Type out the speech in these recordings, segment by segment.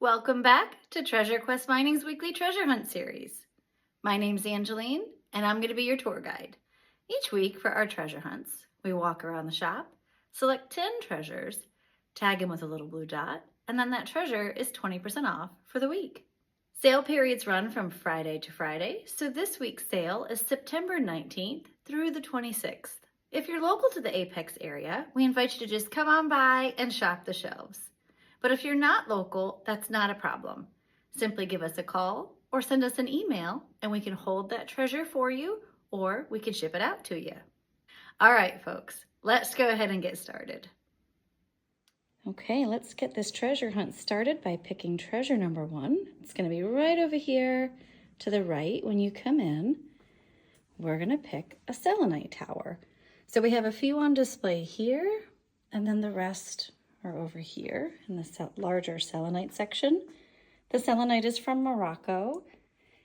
Welcome back to Treasure Quest Mining's weekly treasure hunt series. My name's Angeline, and I'm going to be your tour guide. Each week for our treasure hunts, we walk around the shop, select 10 treasures, tag them with a little blue dot, and then that treasure is 20% off for the week. Sale periods run from Friday to Friday, so this week's sale is September 19th through the 26th. If you're local to the Apex area, we invite you to just come on by and shop the shelves. But if you're not local, that's not a problem. Simply give us a call or send us an email and we can hold that treasure for you, or we can ship it out to you. All right, folks, let's go ahead and get started. Okay, let's get this treasure hunt started by picking treasure number 1. It's going to be right over here to the right when you come in. We're going to pick a selenite tower. So we have a few on display here, and then the rest are over here in the larger selenite section. The selenite is from Morocco.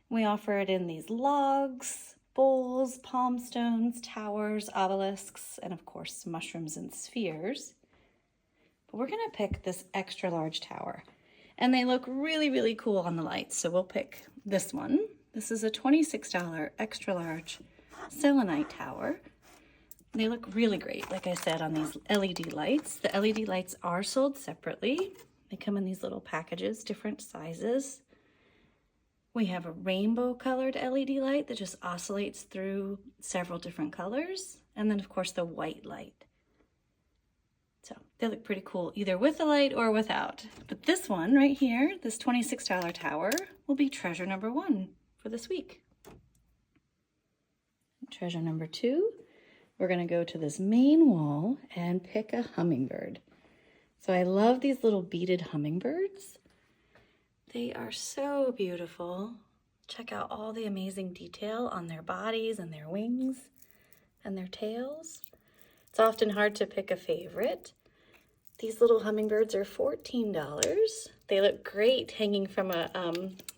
We offer it in these logs, bowls, palm stones, towers, obelisks, and of course mushrooms and spheres. But we're gonna pick this extra large tower. And they look really, really cool on the lights, so we'll pick this one. This is a $26 extra large selenite tower. They look really great, like I said, on these LED lights. The LED lights are sold separately. They come in these little packages, different sizes. We have a rainbow colored LED light that just oscillates through several different colors. And then of course the white light. So they look pretty cool, either with the light or without. But this one right here, this $26 tower, will be treasure number 1 for this week. Treasure number 2. We're going to go to this main wall and pick a hummingbird. So I love these little beaded hummingbirds. They are so beautiful. Check out all the amazing detail on their bodies and their wings and their tails. It's often hard to pick a favorite. These little hummingbirds are $14. They look great hanging from a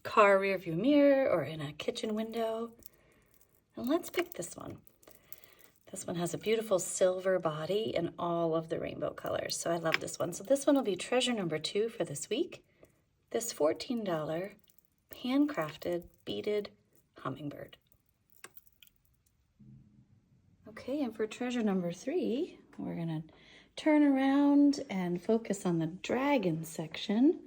car rearview mirror or in a kitchen window. And let's pick this one. This one has a beautiful silver body and all of the rainbow colors, so I love this one. So this one will be treasure number 2 for this week. This $14 handcrafted beaded hummingbird. Okay, and for treasure number 3, we're gonna turn around and focus on the dragon section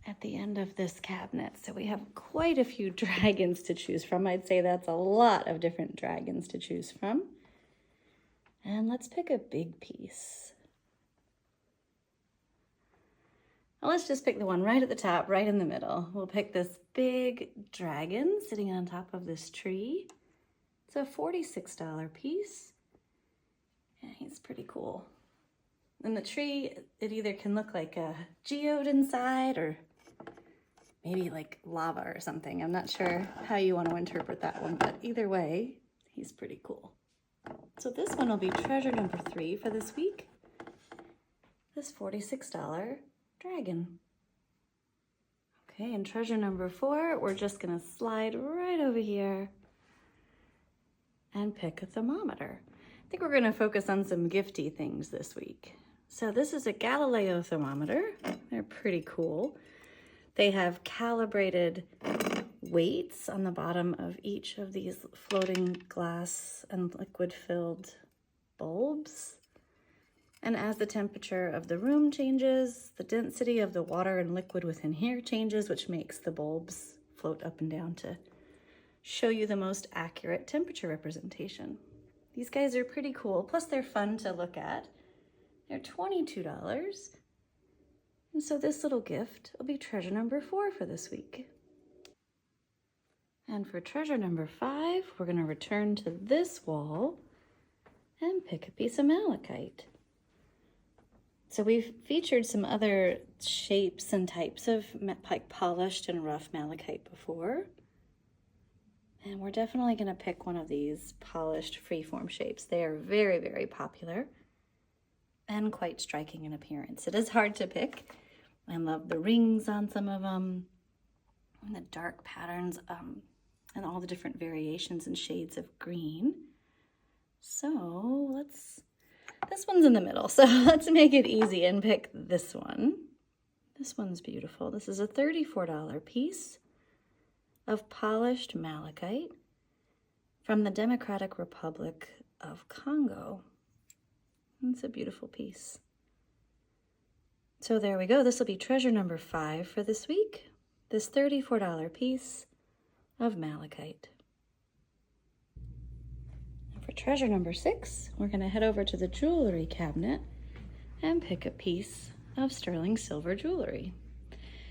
at the end of this cabinet. So we have quite a few dragons to choose from. I'd say that's a lot of different dragons to choose from. And let's pick a big piece. Well, let's just pick the one right at the top, right in the middle. We'll pick this big dragon sitting on top of this tree. It's a $46 piece. And he's pretty cool. And the tree, it either can look like a geode inside or maybe like lava or something. I'm not sure how you want to interpret that one, but either way, he's pretty cool. So this one will be treasure number 3 for this week. This $46 dragon. Okay, and treasure number 4, we're just gonna slide right over here and pick a thermometer. I think we're gonna focus on some gifty things this week. So this is a Galileo thermometer. They're pretty cool. They have calibrated weights on the bottom of each of these floating glass and liquid-filled bulbs. And as the temperature of the room changes, the density of the water and liquid within here changes, which makes the bulbs float up and down to show you the most accurate temperature representation. These guys are pretty cool, plus they're fun to look at. They're $22. And so this little gift will be treasure number 4 for this week. And for treasure number 5, we're going to return to this wall and pick a piece of malachite. So we've featured some other shapes and types of like polished and rough malachite before. And we're definitely going to pick one of these polished freeform shapes. They are very, very popular and quite striking in appearance. It is hard to pick. I love the rings on some of them and the dark patterns and all the different variations and shades of green. So this one's in the middle. So let's make it easy and pick this one. This one's beautiful. This is a $34 piece of polished malachite from the Democratic Republic of Congo. It's a beautiful piece. So there we go. This will be treasure number 5 for this week. This $34 piece of malachite. And for treasure number 6, we're going to head over to the jewelry cabinet and pick a piece of sterling silver jewelry.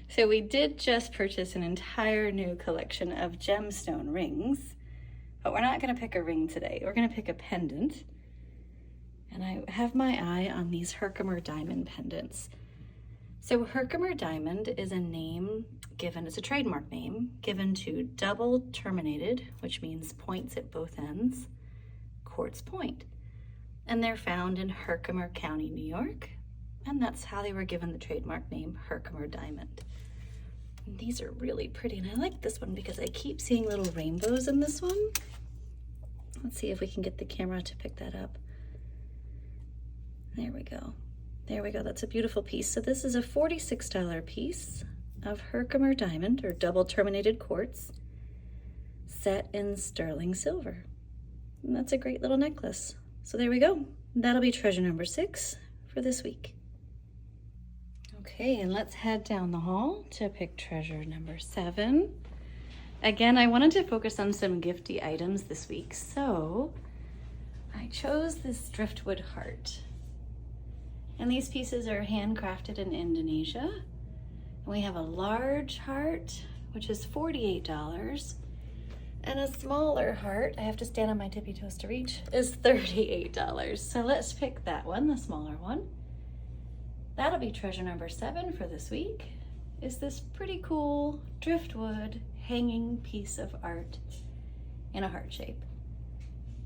So we did just purchase an entire new collection of gemstone rings, but we're not going to pick a ring today. We're going to pick a pendant. And I have my eye on these Herkimer diamond pendants. So Herkimer diamond is a name given, it's a trademark name, given to double terminated, which means points at both ends, quartz point. And they're found in Herkimer County, New York. And that's how they were given the trademark name Herkimer diamond. And these are really pretty, and I like this one because I keep seeing little rainbows in this one. Let's see if we can get the camera to pick that up. There we go. There we go. That's a beautiful piece. So this is a $46 piece of Herkimer diamond, or double terminated quartz, set in sterling silver. And that's a great little necklace. So there we go. That'll be treasure number 6 for this week. Okay, and let's head down the hall to pick treasure number 7. Again, I wanted to focus on some gifty items this week, so I chose this driftwood heart. And these pieces are handcrafted in Indonesia. And we have a large heart, which is $48, and a smaller heart, I have to stand on my tippy toes to reach, is $38. So let's pick that one, the smaller one. That'll be treasure number 7 for this week, is this pretty cool driftwood hanging piece of art in a heart shape.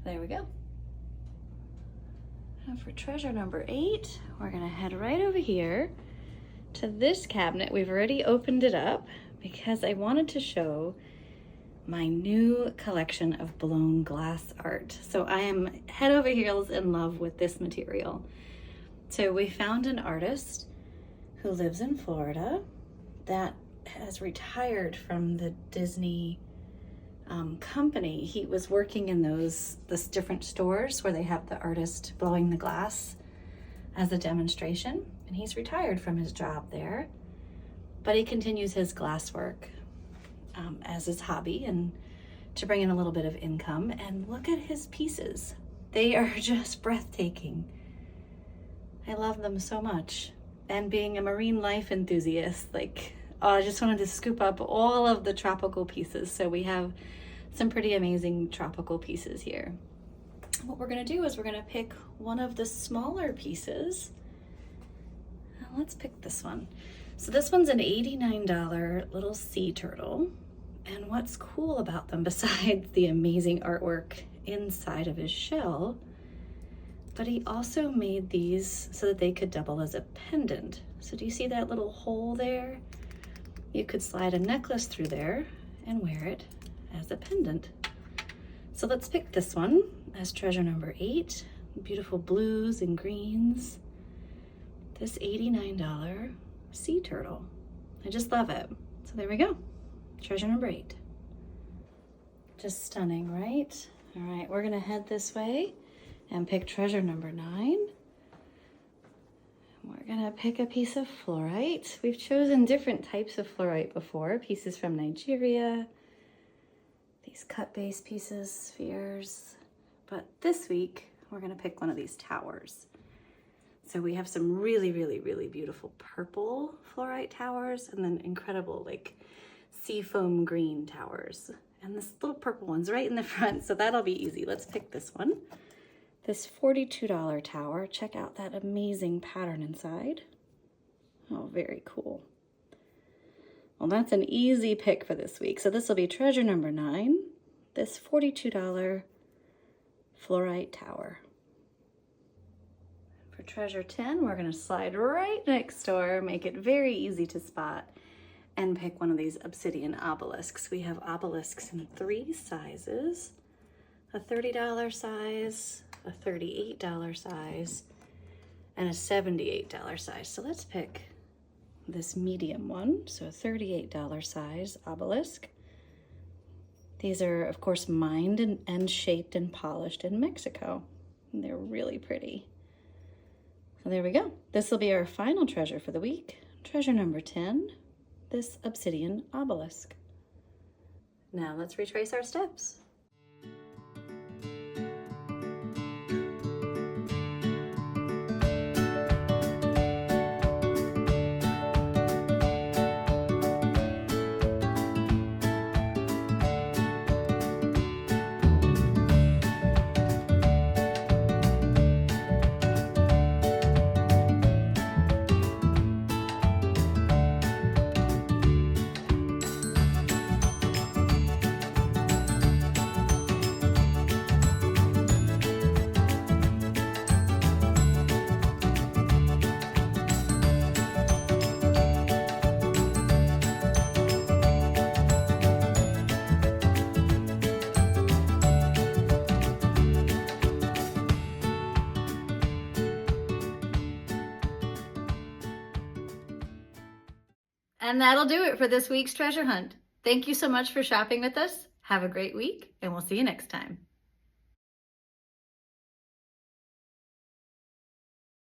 There we go. And for treasure number 8, we're gonna head right over here to this cabinet. We've already opened it up because I wanted to show my new collection of blown glass art. So I am head over heels in love with this material. So we found an artist who lives in Florida that has retired from the Disney company. He was working in those different stores where they have the artist blowing the glass as a demonstration, and he's retired from his job there, but he continues his glass work as his hobby and to bring in a little bit of income. And look at his pieces. They are just breathtaking. I love them so much. And being a marine life enthusiast, I just wanted to scoop up all of the tropical pieces. So we have some pretty amazing tropical pieces here. What we're gonna do is we're gonna pick one of the smaller pieces. Let's pick this one. So this one's an $89 little sea turtle. And what's cool about them, besides the amazing artwork inside of his shell, but he also made these so that they could double as a pendant. So do you see that little hole there? You could slide a necklace through there and wear it as a pendant. So let's pick this one as treasure number 8. Beautiful blues and greens. This $89 sea turtle. I just love it. So there we go. Treasure number 8. Just stunning, right? All right, we're gonna head this way and pick treasure number 9. We're gonna pick a piece of fluorite. We've chosen different types of fluorite before, pieces from Nigeria, these cut-base pieces, spheres, but this week we're gonna pick one of these towers. So we have some really, really, really beautiful purple fluorite towers, and then incredible seafoam green towers. And this little purple one's right in the front, so that'll be easy. Let's pick this one. This $42 tower. Check out that amazing pattern inside. Oh, very cool. Well, that's an easy pick for this week. So this will be treasure number 9, this $42 fluorite tower. For treasure 10, we're gonna slide right next door, make it very easy to spot, and pick one of these obsidian obelisks. We have obelisks in 3 sizes, a $30 size, a $38 size, and a $78 size. So let's pick this medium one, so a $38 size obelisk. These are, of course, mined and shaped and polished in Mexico. And they're really pretty. So there we go. This will be our final treasure for the week. Treasure number 10, this obsidian obelisk. Now let's retrace our steps. And that'll do it for this week's treasure hunt. Thank you so much for shopping with us. Have a great week, and we'll see you next time.